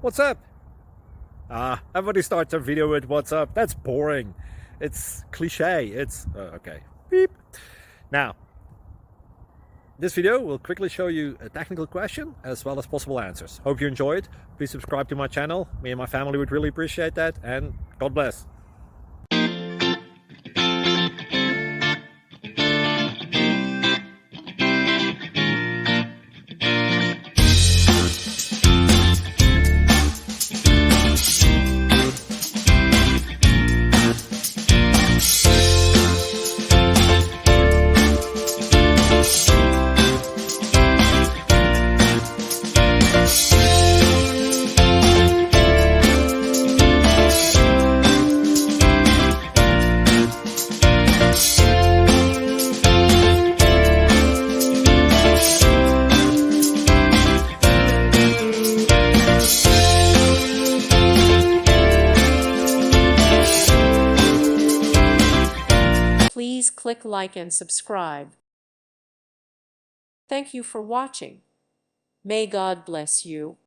What's up? Everybody starts their video with what's up. That's boring. It's cliche. It's okay. Beep. Now, this video will quickly show you a technical question as well as possible answers. Hope you enjoy it. Please subscribe to my channel. Me and my family would really appreciate that. And God bless. Please click like and subscribe. Thank you for watching. May God bless you.